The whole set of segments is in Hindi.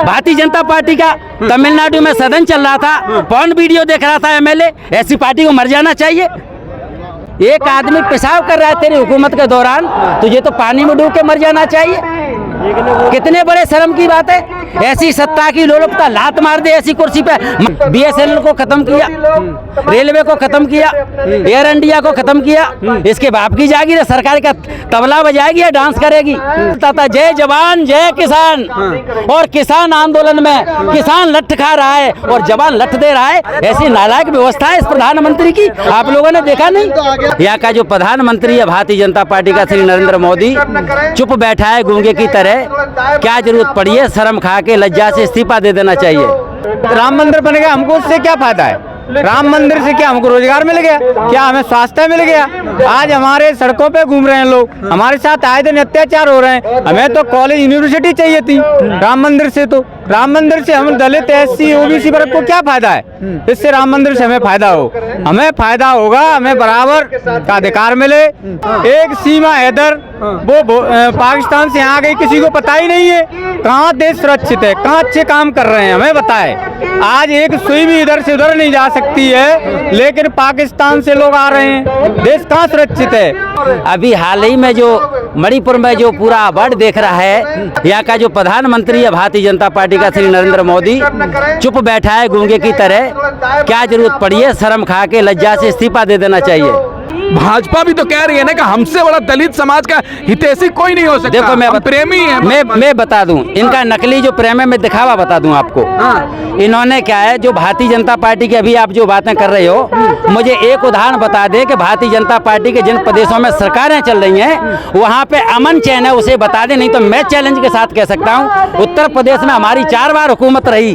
भारतीय जनता पार्टी का तमिलनाडु में सदन चल रहा था, पॉर्न वीडियो देख रहा था एमएलए। ऐसी पार्टी को मर जाना चाहिए। एक आदमी पेशाब कर रहा है तेरी हुकूमत के दौरान, तुझे तो पानी में डूब के मर जाना चाहिए। कितने बड़े शर्म की बात है। ऐसी सत्ता की लोलुपता, लात मार दे ऐसी कुर्सी पे। बीएसएनएल को खत्म किया, रेलवे को खत्म किया, एयर इंडिया को खत्म किया। इसके बाप की जागीर है, सरकार का तबला बजाएगी या डांस करेगी। जय जवान जय किसान, और किसान आंदोलन में किसान लठ खा रहा है और जवान लठ दे रहा है। ऐसी नालायक व्यवस्था है इस प्रधानमंत्री की, आप लोगों ने देखा नहीं। यहाँ का जो प्रधानमंत्री है भारतीय जनता पार्टी का श्री नरेंद्र मोदी, चुप बैठा है गूंगे की तरह। क्या जरूरत पड़ी है? शर्म खा के लज्जा से इस्तीफा दे देना चाहिए। राम मंदिर बन गया, हमको उससे क्या फायदा है? राम मंदिर से क्या हमको रोजगार मिल गया? क्या हमें स्वास्थ्य मिल गया? आज हमारे सड़कों पे घूम रहे हैं लोग, हमारे साथ आए दिन अत्याचार हो रहे हैं। हमें तो कॉलेज यूनिवर्सिटी चाहिए थी, राम मंदिर से तो राम मंदिर से हम दलित एससी ओबीसी वर्ग को क्या फायदा है? इससे राम मंदिर से हमें फायदा हो, हमें फायदा होगा, हमें बराबर का अधिकार मिले। एक सीमा हैदर वो पाकिस्तान से आ गई, किसी को पता ही नहीं है कहाँ देश सुरक्षित है, कहाँ अच्छे काम कर रहे हैं, हमें बताए। आज एक सुई भी इधर से उधर नहीं जा सकती है, लेकिन पाकिस्तान से लोग आ रहे हैं, देश कहाँ सुरक्षित है? अभी हाल ही में जो मणिपुर में जो पूरा वर्ड देख रहा है, यहाँ का जो प्रधानमंत्री है भारतीय जनता पार्टी का श्री नरेंद्र मोदी, चुप बैठा है गूंगे की तरह। क्या जरूरत पड़ी है? शर्म खा के लज्जा से इस्तीफा दे देना चाहिए। भाजपा भी तो कह रही है ना कि हमसे बड़ा दलित समाज का हितैषी कोई नहीं हो सकता। देखो मैं प्रेमी है, मैं बता दूं, इनका नकली जो प्रेम है मैं दिखावा बता दूं आपको। इन्होंने क्या है, जो भारतीय जनता पार्टी की अभी आप जो बातें कर रहे हो, मुझे एक उदाहरण बता दे कि भारतीय जनता पार्टी के जिन प्रदेशों में सरकारें चल रही हैं वहाँ पे अमन चैन है, उसे बता दे। नहीं तो मैं चैलेंज के साथ कह सकता हूँ, उत्तर प्रदेश में हमारी 4 बार हुकूमत रही।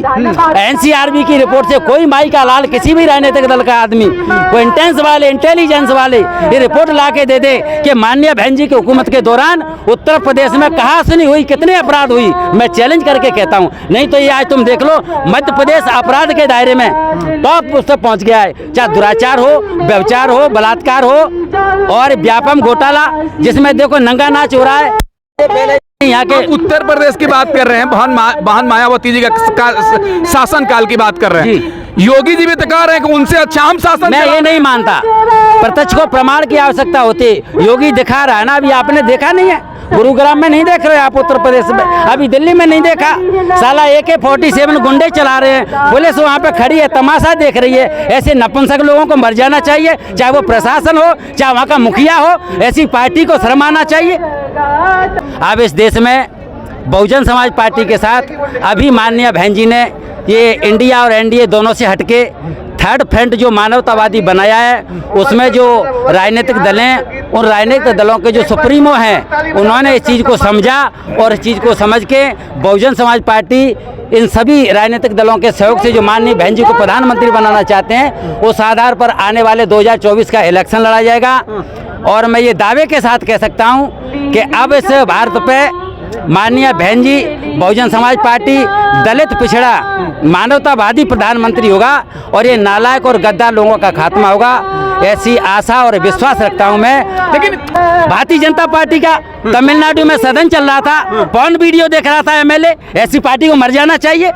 एनसीआरबी की रिपोर्ट से कोई माई का लाल किसी भी राजनीतिक दल का आदमी, कोई इंटेलिजेंस वाले ये रिपोर्ट ला के दे दे कि माननीय बहन जी की हुकूमत के दौरान उत्तर प्रदेश में कहाँ सुनी हुई, कितने अपराध हुई। मैं चैलेंज करके कहता हूँ। नहीं तो ये आज तुम देख लो, मध्य प्रदेश अपराध के दायरे में टॉप उस तक पहुँच गया है। चाहे दुराचार हो, व्यभिचार हो, बलात्कार हो और व्यापम घोटाला, जिसमें देखो नंगा नाच हो रहा है। यहाँ के उत्तर प्रदेश की बात कर रहे हैं, बहन मायावती जी का शासन काल की बात कर रहे हैं। योगी जी भी तो कह रहे हैं कि उनसे अच्छा हम शासन। मैं ये नहीं मानता, प्रत्यक्ष को प्रमाण की आवश्यकता होती। योगी दिखा रहा है ना, अभी आपने देखा नहीं है, गुरुग्राम में नहीं देख रहे आप, उत्तर प्रदेश में, अभी दिल्ली में नहीं देखा। साला AK-47 गुंडे चला रहे हैं, पुलिस वहाँ पे खड़ी है, तमाशा देख रही है। ऐसे नपुंसक लोगों को मर जाना चाहिए, चाहे वो प्रशासन हो, चाहे वहाँ का मुखिया हो। ऐसी पार्टी को शर्म आना चाहिए। अब इस देश में बहुजन समाज पार्टी के साथ अभी माननीय बहन जी ने ये इंडिया और एनडीए दोनों से हटके थर्ड फ्रंट जो मानवतावादी बनाया है, उसमें जो राजनीतिक दल हैं, उन राजनीतिक दलों के जो सुप्रीमो हैं, उन्होंने इस चीज़ को समझा और इस चीज़ को समझ के बहुजन समाज पार्टी इन सभी राजनीतिक दलों के सहयोग से जो माननीय बहन जी को प्रधानमंत्री बनाना चाहते हैं, उस आधार पर आने वाले 2024 का इलेक्शन लड़ा जाएगा। और मैं ये दावे के साथ कह सकता हूँ कि अब इस भारत पे माननीय बहन जी, बहुजन समाज पार्टी, दलित पिछड़ा मानवतावादी प्रधानमंत्री होगा और ये नालायक और गद्दार लोगों का खात्मा होगा। ऐसी आशा और विश्वास रखता हूं मैं। लेकिन भारतीय जनता पार्टी का तमिलनाडु में सदन चल रहा था, पॉर्न वीडियो देख रहा था एमएलए। ऐसी पार्टी को मर जाना चाहिए।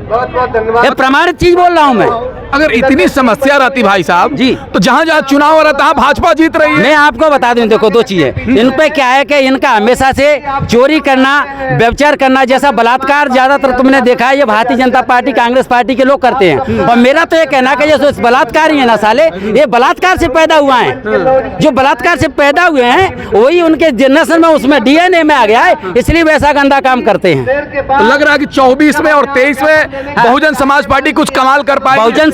ये प्रमाणित चीज बोल रहा हूं मैं। अगर इतनी समस्या रहती भाई साहब जी, तो जहाँ जहाँ चुनाव रहता है भाजपा जीत रही है। मैं आपको बता दूं, देखो 2 चीजें इन पे क्या है कि इनका हमेशा से चोरी करना, व्यभिचार करना, जैसा बलात्कार ज्यादातर तुमने देखा है ये भारतीय जनता पार्टी, कांग्रेस पार्टी के लोग करते हैं। और मेरा तो ये कहना है कि जैसे बलात्कार ही है ना साले, ये बलात्कार से पैदा हुआ है। जो बलात्कार से पैदा हुए हैं वही उनके जनरेशन में, उसमें डीएनए में आ गया है, इसलिए वैसा गंदा काम करते हैं। तो लग रहा है कि 24 में और 23 में बहुजन समाज पार्टी कुछ कमाल कर पाएगी। बहुजन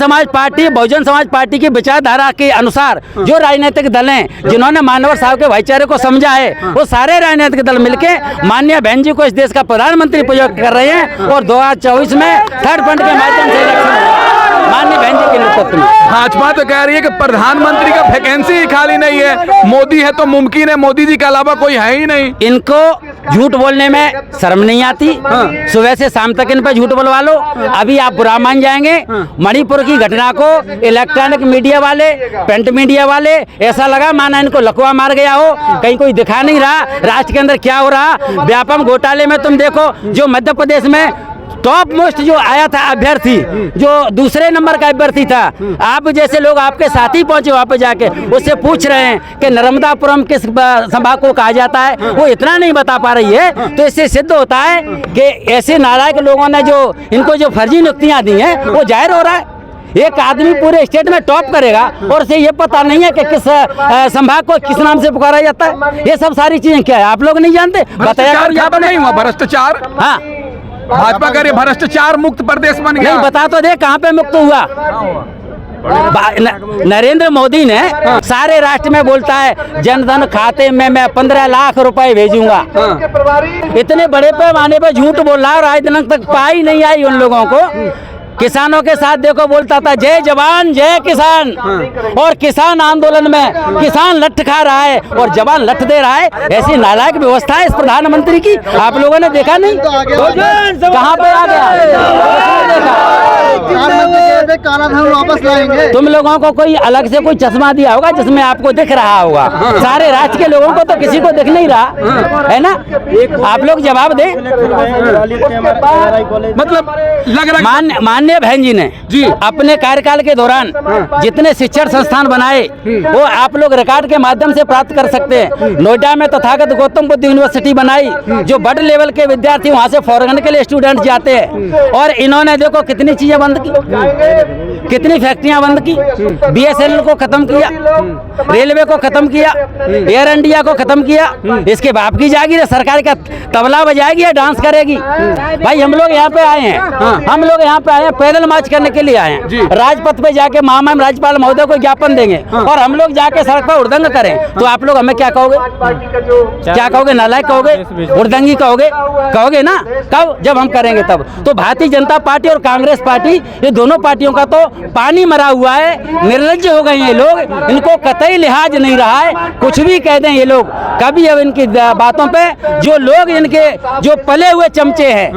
समाज पार्टी की विचारधारा के अनुसार जो राजनीतिक दल हैं, जिन्होंने मानव साहब के भाईचारे को समझा है, वो सारे राजनीतिक दल मिलके माननीय बहन जी को इस देश का प्रधानमंत्री प्रयोग कर रहे हैं। और 2024 में थर्ड फ्रंट के माध्यम से इलेक्शन माननीय बहन जी के नेतृत्व में। भाजपा तो कह रही है कि प्रधानमंत्री का वैकेंसी ही खाली नहीं है, मोदी है तो मुमकिन है, मोदी जी के अलावा कोई है ही नहीं। इनको झूठ बोलने में शर्म नहीं आती। सुबह से शाम तक इन पर झूठ बोलवा लो, अभी आप बुरा मान जाएंगे। मणिपुर की घटना को इलेक्ट्रॉनिक मीडिया वाले, प्रिंट मीडिया वाले ऐसा लगा माना इनको लकवा मार गया हो, कहीं कोई दिखा नहीं रहा राष्ट्र के अंदर क्या हो रहा। व्यापम घोटाले में तुम देखो, जो मध्य प्रदेश में टॉप मोस्ट जो आया था अभ्यर्थी, जो दूसरे नंबर का अभ्यर्थी था, आप जैसे लोग आपके साथ ही पहुंचे वहां पे जाके उससे पूछ रहे हैं कि नर्मदापुरम किस संभाग को कहा जाता है, वो इतना नहीं बता पा रही है। तो इससे सिद्ध होता है कि ऐसे नालायक लोगों ने जो इनको जो फर्जी नियुक्तियां दी हैं वो जाहिर हो रहा है। एक आदमी पूरे स्टेट में टॉप करेगा और उसे ये पता नहीं है कि किस संभाग को किस नाम से पुकारा जाता है। ये सब सारी चीजें क्या है आप लोग नहीं जानते, बताया नहीं हुआ भ्रष्टाचार। हाँ, भाजपा कह रही है भ्रष्टाचार मुक्त प्रदेश बन गया। नहीं बता तो दे कहाँ पे मुक्त हुआ। नरेंद्र मोदी ने सारे राष्ट्र में बोलता है जनधन खाते में मैं 15 लाख रुपए भेजूंगा। इतने बड़े पैमाने पे झूठ बोल रहा है और आज दिन तक पाई नहीं आई उन लोगों को। किसानों के साथ देखो बोलता था जय जवान जय किसान, और किसान आंदोलन में किसान लठ खा रहा है और जवान लठ दे रहा है। ऐसी नालायक व्यवस्था है इस प्रधानमंत्री की, आप लोगों ने देखा नहीं कहाँ पे आ गया। काला धन वापस लाएंगे। तुम लोगों को कोई अलग से कोई चश्मा दिया होगा जिसमें आपको दिख रहा होगा, सारे राज्य के लोगों को तो किसी को दिख नहीं रहा है ना। आप लोग जवाब दें। मतलब लग रहा है माननीय बहन जी ने जी अपने कार्यकाल के दौरान जितने शिक्षण संस्थान बनाए वो आप लोग रिकॉर्ड के माध्यम से प्राप्त कर सकते हैं। नोएडा में तथागत गौतम बुद्ध यूनिवर्सिटी बनाई, जो बड़े लेवल के विद्यार्थी वहाँ से फॉरेन के लिए स्टूडेंट जाते हैं। और इन्होंने देखो कितनी चीजें बंद की, कितनी फैक्ट्रियां बंद की, BSNL को खत्म किया, रेलवे को खत्म किया, एयर इंडिया को खत्म किया। इसके बाप की जागीर है, सरकार का तबला बजाएगी या डांस करेगी। भाई हम लोग यहाँ पे आए हैं, हम लोग यहाँ पे आए हैं पैदल मार्च करने के लिए आए हैं। राजपथ पे जाके महामहिम राज्यपाल महोदय को ज्ञापन देंगे और हम लोग जाके सड़क पर उर्दंग करें तो आप लोग हमें क्या कहोगे? क्या कहोगे? नालायक कहोगे, उर्दंगी कहोगे ना। कब? जब हम करेंगे तब। तो भारतीय जनता पार्टी और कांग्रेस पार्टी, ये दोनों पार्टियों का तो पानी मरा हुआ है। निर्लज्ज हो गए ये लोग, इनको कतई लिहाज नहीं रहा है। कुछ भी कह दें ये लोग, कभी अब इनकी बातों पे जो लोग इनके जो पले हुए चमचे हैं,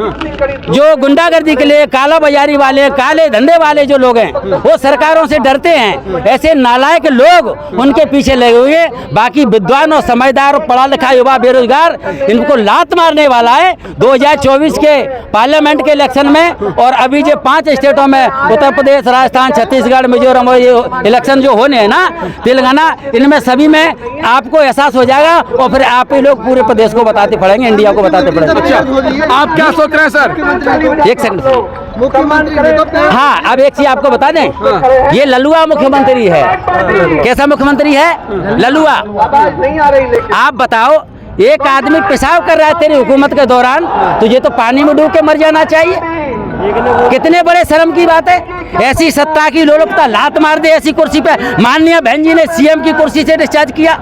जो गुंडागर्दी के लिए काला बाजारी वाले, काले धंधे वाले जो लोग हैं, वो सरकारों से डरते हैं। ऐसे नालायक लोग उनके पीछे लगे हुए हैं। बाकी विद्वान और समझदार और पढ़ा लिखा युवा बेरोजगार इनको लात मारने वाला है 2024 के पार्लियामेंट के इलेक्शन में। और अभी जो 5 स्टेटों में उत्तर प्रदेश, राजस्थान, छत्तीसगढ़, मिजोरम और ये इलेक्शन जो होने हैं ना, तेलंगाना, इनमें सभी में आपको एहसास हो जाएगा और फिर आप ही लोग पूरे प्रदेश को बताते पड़ेंगे, इंडिया को बताते पड़ेंगे। आप क्या सोच रहे हैं सर? एक सेकंड। मुख्यमंत्री हाँ, अब एक चीज आपको बता दें, ये ललुआ मुख्यमंत्री है। कैसा मुख्यमंत्री है? ललुआ। आप बताओ, एक आदमी पेशाब कर रहा है तेरी हुकूमत के दौरान, तुझे तो पानी में डूब के मर जाना चाहिए। कितने बड़े शर्म की बात है। ऐसी सत्ता की लोलुपता, लात मार दे ऐसी कुर्सी पे। माननीय बहन जी ने CM की कुर्सी से डिस्चार्ज किया।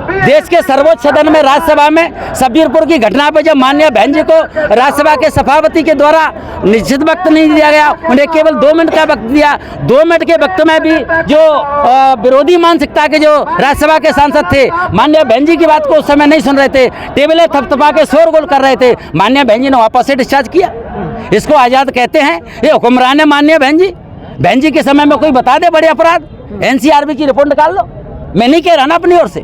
देश के सर्वोच्च सदन में, राज्यसभा में सब्बीरपुर की घटना पर जब माननीय बहन जी को राज्यसभा के सभापति के द्वारा निश्चित वक्त नहीं दिया गया, उन्हें केवल 2 मिनट का वक्त दिया। 2 मिनट के वक्त में भी जो विरोधी मानसिकता के जो राज्यसभा के सांसद थे, माननीय बहन जी की बात को उस समय नहीं सुन रहे थे, टेबलें थपथपा के शोरगुल कर रहे थे, माननीय बहन जी ने वापस से डिस्चार्ज किया। इसको आज़ाद कहते हैं? ये हुक्मरान है माननीय बहन जी के समय में कोई बता दे बड़े अपराध, NCRB की रिपोर्ट निकाल लो। मैं नहीं कह रहा ना अपनी ओर से।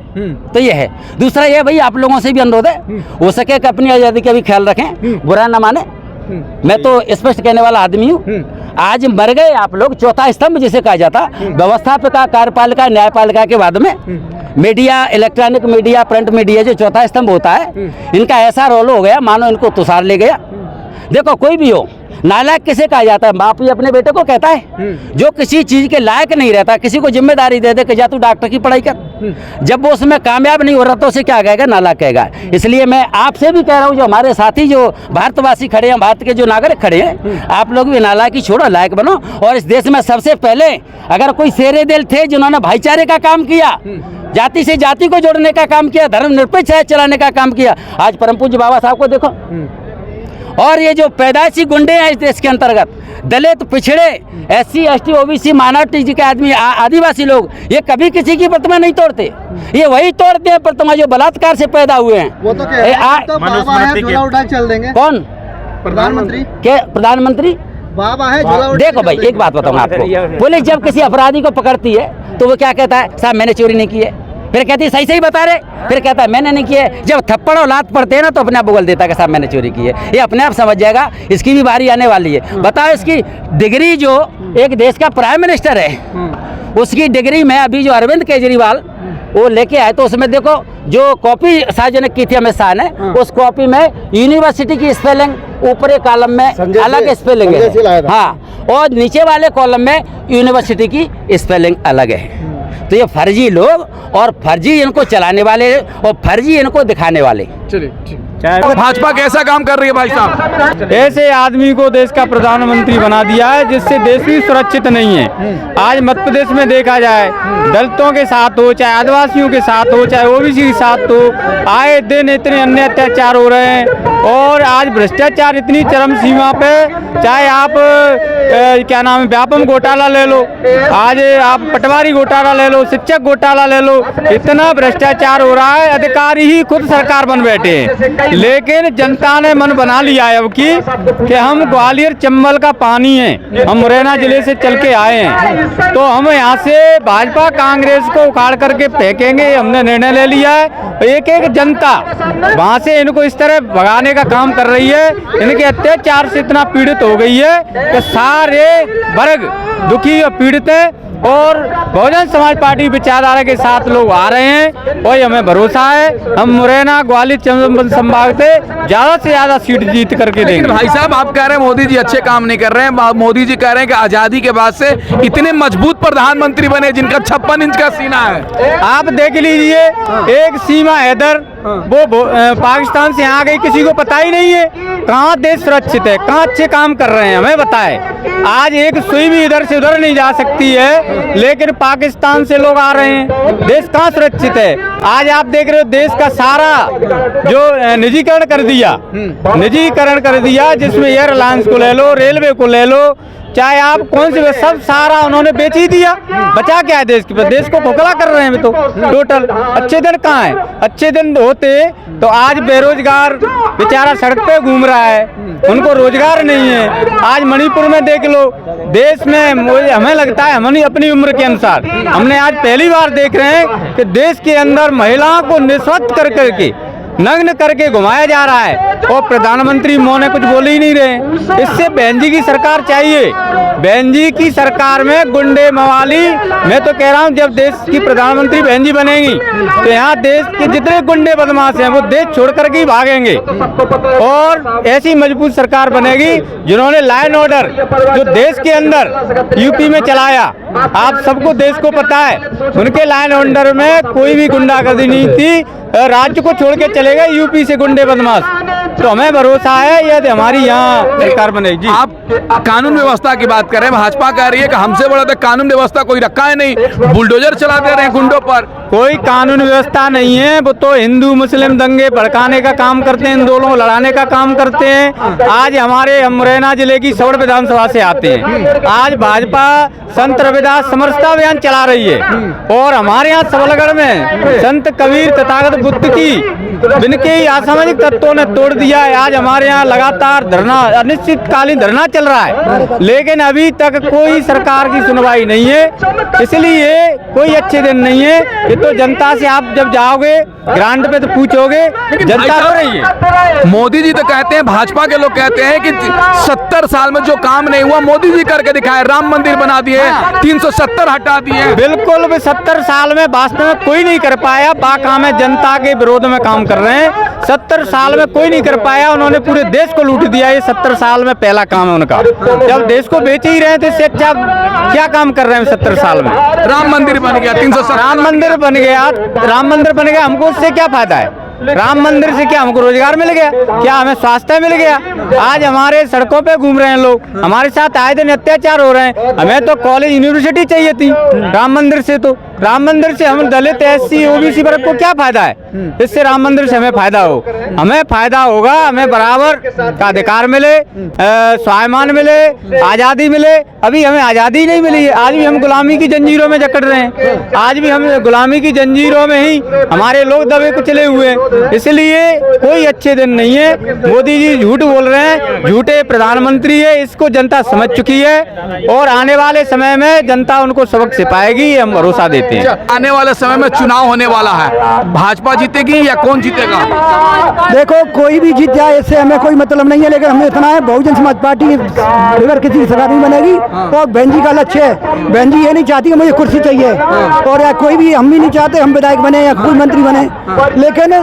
तो ये है। दूसरा ये भाई आप लोगों से भी अनुरोध है, हो सके कि अपनी आज़ादी का भी ख्याल रखें, बुरा न माने। मैं तो स्पष्ट कहने वाला आदमी हूँ। आज मर गए आप लोग, चौथा स्तंभ जिसे कहा जाता, व्यवस्थापिका, कार्यपालिका, न्यायपालिका के बाद में media, electronic media, print media जो चौथा स्तंभ होता है, इनका ऐसा रोल हो गया मानो इनको तुषार ले गया। देखो कोई भी हो, नालायक किसे कहा जाता है? बाप ही अपने बेटे को कहता है। जो किसी चीज के लायक नहीं रहता, किसी को जिम्मेदारी दे दे कि जा तू डॉक्टर की पढ़ाई कर, जब वो उसमें कामयाब नहीं हो रहा तो उसे क्या कहेगा? नालायक कहेगा। इसलिए मैं आपसे भी कह रहा हूँ, जो हमारे साथी जो भारतवासी खड़े हैं, भारत के जो नागरिक खड़े हैं, आप लोग भी नालायक ही छोड़ो, लायक बनो। और इस देश में सबसे पहले अगर कोई शेरे दिल थे जिन्होंने भाईचारे का काम किया, जाति से जाति को जोड़ने का काम किया, धर्मनिरपेक्ष चलाने का काम किया, आज परम पूज्य बाबा साहब को देखो। और ये जो पैदाइशी गुंडे हैं इस देश के अंतर्गत, दलित, पिछड़े, SC, ST, OBC, माइनॉरिटी के आदमी, आदिवासी लोग, ये कभी किसी की प्रतिमा नहीं तोड़ते। ये वही तोड़ते हैं प्रतिमा जो बलात्कार से पैदा हुए हैं। वो तो कह रहे हैं, तो बाबा है झोला उठा के चल देंगे। कौन प्रधानमंत्री? के प्रधानमंत्री? बाबा है झोला उठा के देखो भाई, चल एक बात बताऊंगा आपको, पुलिस जब किसी अपराधी को पकड़ती है तो वो क्या कहता है, साहब मैंने चोरी नहीं की है, फिर कहती है सही सही बता रहे, फिर कहता है मैंने नहीं की है। जब थप्पड़ और लात पड़ते हैं ना तो अपने आप बोल देता है कि साहब मैंने चोरी की है। ये अपने आप समझ जाएगा, इसकी भी बारी आने वाली है। बताओ, इसकी डिग्री जो एक देश का प्राइम मिनिस्टर है, उसकी डिग्री में अभी जो अरविंद केजरीवाल वो लेके आए, तो उसमें देखो जो कॉपी सार्वजनिक की थी अमित शाह ने, उस कॉपी में यूनिवर्सिटी की स्पेलिंग ऊपरी कॉलम में अलग स्पेलिंग है, हाँ, और नीचे वाले कॉलम में यूनिवर्सिटी की स्पेलिंग अलग है। तो ये फर्जी लोग और फर्जी इनको चलाने वाले और फर्जी इनको दिखाने वाले। भाजपा कैसा काम कर रही है भाई साहब? ऐसे आदमी को देश का प्रधानमंत्री बना दिया है जिससे देश भी सुरक्षित नहीं है। आज मध्य प्रदेश में देखा जाए, दलितों के साथ हो, चाहे आदिवासियों के साथ हो, चाहे ओबीसी के साथ हो, आए दिन इतने अन्य अत्याचार हो रहे हैं। और आज भ्रष्टाचार इतनी चरम सीमा पे, चाहे आप क्या नाम है, व्यापम घोटाला ले लो, आज आप पटवारी घोटाला ले लो, शिक्षक घोटाला ले लो, इतना भ्रष्टाचार हो रहा है। अधिकारी ही खुद सरकार बन बैठे हैं, लेकिन जनता ने मन बना लिया है अब कि हम ग्वालियर चंबल का पानी हैं, हम मुरैना जिले से चल के आए हैं, तो हम यहाँ से भाजपा कांग्रेस को उखाड़ करके फेंकेंगे। हमने निर्णय ले लिया है। एक एक जनता वहाँ से इनको इस तरह भगाने का काम कर रही है, इनके अत्याचार से इतना पीड़ित हो गई है कि सारे वर्ग दुखी और पीड़ित है। और बहुजन समाज पार्टी विचारधारा के साथ लोग आ रहे हैं और हमें भरोसा है हम मुरैना ग्वालियर चंबल संभाग से ज़्यादा सीट जीत करके देंगे। भाई साहब, आप कह रहे हैं मोदी जी अच्छे काम नहीं कर रहे हैं। मोदी जी कह रहे हैं कि आजादी के बाद से इतने मजबूत प्रधानमंत्री बने जिनका 56 इंच का सीना है। आप देख लीजिए, एक सीमा हैदर वो पाकिस्तान से यहाँ गई, किसी को पता ही नहीं है कहाँ देश सुरक्षित है, कहाँ अच्छे काम कर रहे हैं, हमें बताए। आज एक सुई भी इधर से उधर नहीं जा सकती है, लेकिन पाकिस्तान से लोग आ रहे हैं। देश कहाँ सुरक्षित है? आज आप देख रहे हो देश का सारा जो निजीकरण कर दिया, जिसमें एयरलाइंस को ले लो, रेलवे को ले लो, चाहे आप कौन से, सब सारा उन्होंने बेच ही दिया। बचा क्या है देश के? देश को खोखला कर रहे हैं तो टोटल। अच्छे दिन कहाँ है? अच्छे दिन होते तो आज बेरोजगार बेचारा सड़क पे घूम रहा है, उनको रोजगार नहीं है। आज मणिपुर में देख लो, देश में हमें लगता है हमने अपनी उम्र के अनुसार हमने आज पहली बार देख रहे हैं कि देश के अंदर महिलाओं को निस्वत कर करके नग्न करके घुमाया जा रहा है और प्रधानमंत्री मोने कुछ बोल ही नहीं रहे। इससे बहन जी की सरकार चाहिए। बहन जी की सरकार में गुंडे मवाली, मैं तो कह रहा हूँ जब देश की प्रधानमंत्री बहन जी बनेगी तो यहाँ देश के जितने गुंडे बदमाश हैं वो देश छोड़ करके ही भागेंगे और ऐसी मजबूत सरकार बनेगी जिन्होंने लॉ एंड ऑर्डर जो देश के अंदर यूपी में चलाया, आप सबको देश को पता है, उनके लॉ एंड ऑर्डर में कोई भी गुंडागर्दी नहीं थी। राज्य को छोड़ के चले गए यूपी से गुंडे बदमाश। तो हमें भरोसा है यदि हमारी यहाँ सरकार बनेगी। आप कानून व्यवस्था की बात कर रहे हैं, भाजपा कह रही है कि हमसे बड़ा तो कानून व्यवस्था कोई रखा है नहीं, बुलडोजर चला दे रहे हैं गुंडों पर। कोई कानून व्यवस्था नहीं है, वो तो हिंदू मुस्लिम दंगे भड़काने का काम करते हैं, इन दोनों लड़ाने का काम करते हैं। आज हमारे मुरैना जिले की सौड़ विधानसभा से आते हैं। आज भाजपा संत रविदास समरसता अभियान चला रही है और हमारे यहाँ सबलगढ़ में संत कबीर तथागत बुद्ध की जिनके असामाजिक तत्वों ने तोड़ दिया है। आज हमारे यहाँ लगातार धरना, अनिश्चितकालीन धरना चल रहा है, लेकिन अभी तक कोई सरकार की सुनवाई नहीं है। इसलिए कोई अच्छे दिन नहीं है। ये तो जनता से आप जब जाओगे ग्राउंड पे तो पूछोगे, जनता हो रही है। मोदी जी तो कहते हैं, भाजपा के लोग कहते हैं कि 70 साल में जो काम नहीं हुआ मोदी जी करके दिखाए। राम मंदिर बना दिए, 370 हटा दिए। बिल्कुल भी 70 साल में वास्तव में कोई नहीं कर पाया। बाकाम है जनता के विरोध में काम कर रहे हैं। 70 साल में कोई नहीं कर पाया, उन्होंने पूरे देश को लूट दिया। ये 70 साल में पहला काम है उनका। जब देश को बेच ही रहे थे, इससे अच्छा क्या काम कर रहे हैं 70 साल में? राम मंदिर बन गया, 370 राम मंदिर बन गया, हमको उससे क्या फायदा है? राम मंदिर से क्या हमको रोजगार मिल गया? क्या हमें स्वास्थ्य मिल गया? आज हमारे सड़कों पे घूम रहे हैं लोग, हमारे साथ आए दिन अत्याचार हो रहे हैं। हमें तो कॉलेज यूनिवर्सिटी चाहिए थी राम मंदिर से, तो राम मंदिर से हम दलित SC OBC वर्ग को क्या फायदा है? इससे राम मंदिर से हमें फायदा हो, हमें फायदा होगा, हमें बराबर का अधिकार मिले, स्वाभिमान मिले, आज़ादी मिले। अभी हमें आज़ादी नहीं मिली है, आज भी हम गुलामी की जंजीरों में जकड़ रहे हैं, आज भी हम गुलामी की जंजीरों में ही हमारे लोग दबे कुचले हुए हैं। इसलिए कोई अच्छे दिन नहीं है। मोदी जी झूठ बोल रहे हैं, झूठे प्रधानमंत्री है, इसको जनता समझ चुकी है और आने वाले समय में जनता उनको सबक सिखाएगी, हम भरोसा देते हैं। आने वाले समय में चुनाव होने वाला है, भाजपा जीतेगी या कौन जीतेगा? देखो कोई भी जीत जाए इससे हमें कोई मतलब नहीं है, लेकिन हमें इतना है बहुजन समाज पार्टी अगर किसी की सरकार नहीं बनेगी और बहन जी का लक्ष्य है, बहन जी ये नहीं चाहती कि मुझे कुर्सी चाहिए और या कोई भी हम भी नहीं चाहते हम विधायक बने या कोई मंत्री बने, लेकिन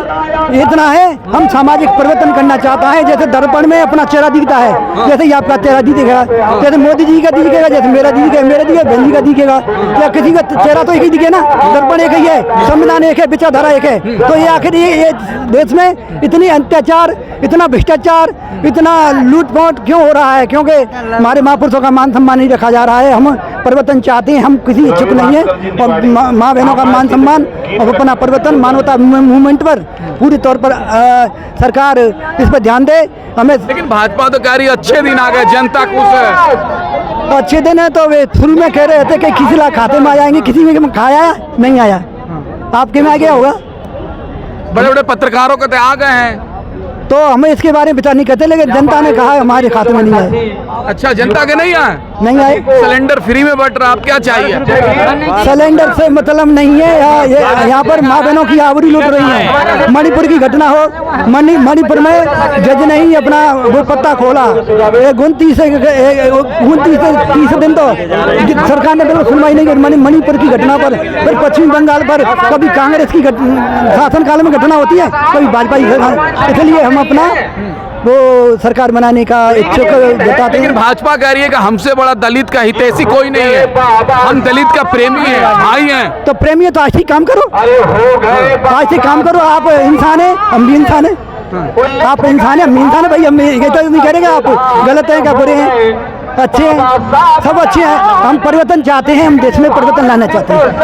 इतना है हम सामाजिक परिवर्तन करना चाहता है। जैसे दर्पण में अपना चेहरा दिखता है, जैसे ही आपका चेहरा दिखेगा, जैसे मोदी जी का दिखेगा, जैसे मेरा दिखेगा, मेरा दिखेगा, बहन जी का दिखेगा, या किसी का चेहरा तो एक ही दिखे ना, दर्पण एक ही है, संविधान एक है, विचारधारा एक है। तो ये आखिर ये देश में इतनी अत्याचार, इतना भ्रष्टाचार, इतना लूटपाट क्यों हो रहा है? क्योंकि हमारे महापुरुषों का मान सम्मान नहीं रखा जा रहा है। हम परिवर्तन चाहते हैं, हम किसी इच्छुक नहीं है और माँ बहनों का मान सम्मान और अपना परिवर्तन मानवता मूवमेंट पर पूरी तौर पर सरकार इस पर ध्यान दे। हमें लेकिन भाजपा तो कह रही है अच्छे दिन आ गए, जनता खुश है। अच्छे दिन है तो वे शुरू में कह रहे थे कि किसी ला खाते में आ जाएंगे, किसी में खाया नहीं आया, आपके में आ गया होगा। बड़े बड़े पत्रकारों के आ गए हैं, तो हमें इसके बारे में विचार नहीं करते, लेकिन जनता ने कहा हमारे खाते में नहीं आए। अच्छा जनता के नहीं आए? नहीं आए। सिलेंडर फ्री में बट रहा, आप क्या चाहिए? सिलेंडर से मतलब नहीं है, यहाँ पर माँ बहनों की आवड़ी लूट रही है। मणिपुर की घटना हो, मणिपुर में जज ने ही अपना वो पत्ता खोला, 29 से 30 दिन तो सरकार ने बिल्कुल सुनवाई नहीं की मणिपुर की घटना पर। फिर पश्चिम बंगाल पर कभी कांग्रेस की शासनकाल में घटना होती है, कभी भाजपा की। इसलिए हम अपना वो सरकार बनाने का इच्छुक जताते हैं। लेकिन भाजपा कह रही है कि हमसे बड़ा दलित का हितैषी कोई नहीं है, हम दलित का प्रेमी है, भाई हैं। तो प्रेमी है तो आज ही काम करो, आज ही काम करो। आप इंसान है, हम भी इंसान है, आप इंसान है, हम इंसान है भाई। हम ये तो नहीं करेंगे आप गलत हैं क्या बुरे हैं, अच्छे हैं, सब अच्छे हैं। हम परिवर्तन चाहते हैं, हम देश में परिवर्तन लाना चाहते हैं।